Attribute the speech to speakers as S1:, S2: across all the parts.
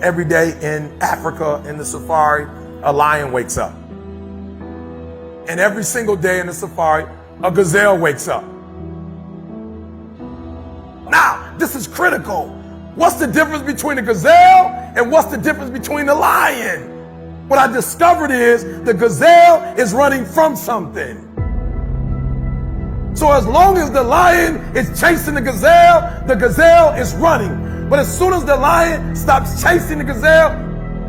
S1: Every day in Africa, in the safari, a lion wakes up. And every single day in the safari, a gazelle wakes up. Now, this is critical. What's the difference between a gazelle and what's the difference between the lion? What I discovered is the gazelle is running from something. So as long as the lion is chasing the gazelle is running. But as soon as the lion stops chasing the gazelle,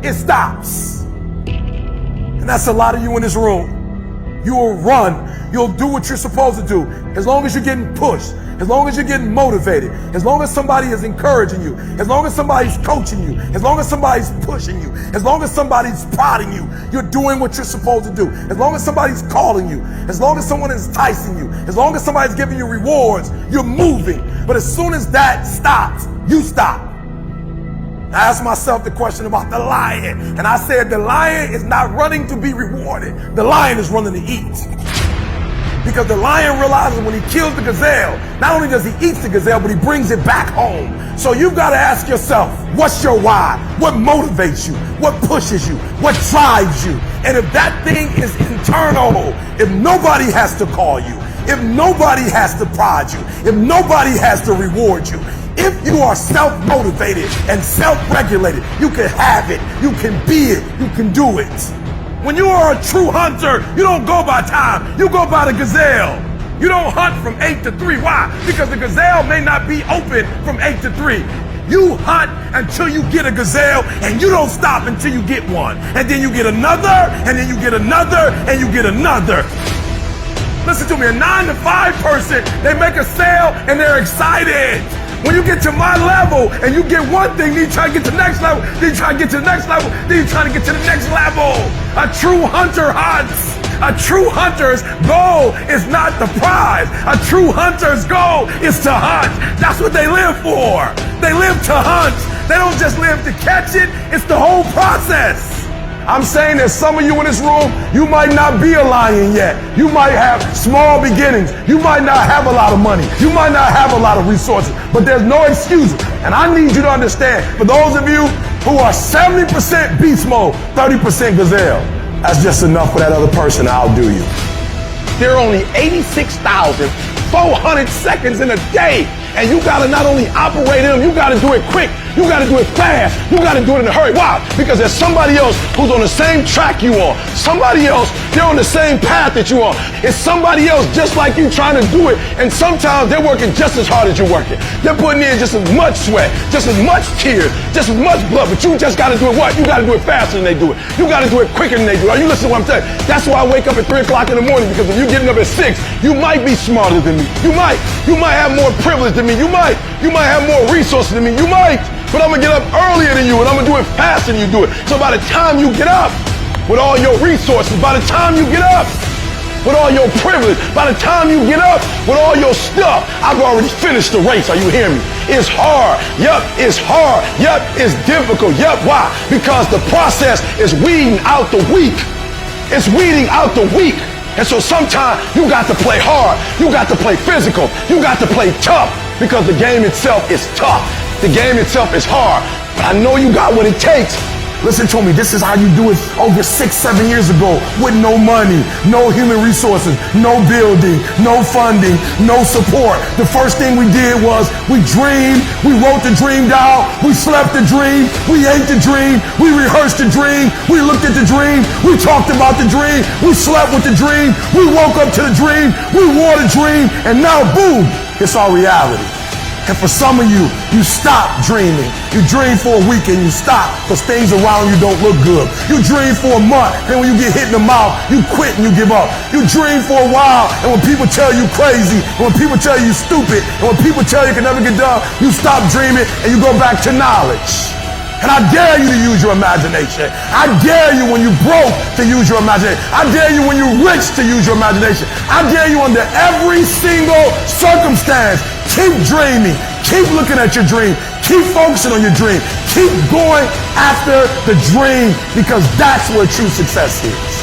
S1: it stops. And that's a lot of you in this room. You will run. You'll do what you're supposed to do. As long as you're getting pushed, as long as you're getting motivated, as long as somebody is encouraging you, as long as somebody's coaching you, as long as somebody's pushing you, as long as somebody's prodding you, you're doing what you're supposed to do. As long as somebody's calling you, as long as someone is enticing you, as long as somebody's giving you rewards, you're moving. But as soon as that stops, you stop. I asked myself the question about the lion, and I said the lion is not running to be rewarded. The lion is running to eat. Because the lion realizes when he kills the gazelle, not only does he eat the gazelle, but he brings it back home. So you've got to ask yourself, what's your why? What motivates you? What pushes you? What drives you? And if that thing is internal, if nobody has to call you, if nobody has to prod you, if nobody has to reward you, if you are self-motivated and self-regulated, you can have it, you can be it, you can do it. When you are a true hunter, you don't go by time, you go by the gazelle. You don't hunt from 8 to 3. Why? Because the gazelle may not be open from 8 to 3. You hunt until you get a gazelle, and you don't stop until you get one. And then you get another, and then you get another, and you get another. Listen to me, a 9 to 5 person, they make a sale and they're excited. When you get to my level and you get one thing, then you try to get to the next level, then you try to get to the next level, then you try to get to the next level. A true hunter hunts. A true hunter's goal is not the prize. A true hunter's goal is to hunt. That's what they live for. They live to hunt. They don't just live to catch it. It's the whole process. I'm saying that some of you in this room, you might not be a lion yet. You might have small beginnings. You might not have a lot of money. You might not have a lot of resources, but there's no excuses. And I need you to understand, for those of you who are 70% beast mode, 30% gazelle, that's just enough for that other person to outdo you. There are only 86,400 seconds in a day. And you gotta not only operate in them, you gotta do it quick, you gotta do it fast, you gotta do it in a hurry. Why? Because there's somebody else who's on the same track you on. Somebody else, they're on the same path that you on. It's somebody else just like you trying to do it, and sometimes they're working just as hard as you're working. They're putting in just as much sweat, just as much tears, just as much blood, but you just gotta do it what? You gotta do it faster than they do it. You gotta do it quicker than they do it. Are you listening to what I'm saying? That's why I wake up at 3 o'clock in the morning, because if you're getting up at 6, you might be smarter than me. You might have more privilege than me. You might have more resources than me. You might, but I'm gonna get up earlier than you, and I'm gonna do it faster than you do it. So by the time you get up with all your resources, by the time you get up with all your privilege, by the time you get up with all your stuff, I've already finished the race. Are you hearing me? It's hard. Yup, it's hard. Yup, it's difficult. Yup, why? Because the process is weeding out the weak. It's weeding out the weak. And so sometimes you got to play hard. You got to play physical. You got to play tough, because the game itself is tough. The game itself is hard. But I know you got what it takes. Listen to me, this is how you do it over 6-7 years ago, with no money, no human resources, no building, no funding, no support. The first thing we did was we dreamed, we wrote the dream down, we slept the dream, we ate the dream, we rehearsed the dream, we looked at the dream, we talked about the dream, we slept with the dream, we woke up to the dream, we wore the dream, and now boom, it's our reality. And for some of you, you stop dreaming. You dream for a week and you stop because things around you don't look good. You dream for a month, and when you get hit in the mouth, you quit and you give up. You dream for a while, and when people tell you crazy, and when people tell you stupid, and when people tell you can never get done, you stop dreaming and you go back to knowledge. And I dare you to use your imagination. I dare you when you're broke to use your imagination. I dare you when you're rich to use your imagination. I dare you under every single circumstance. Keep dreaming. Keep looking at your dream. Keep focusing on your dream. Keep going after the dream, because that's where true success is.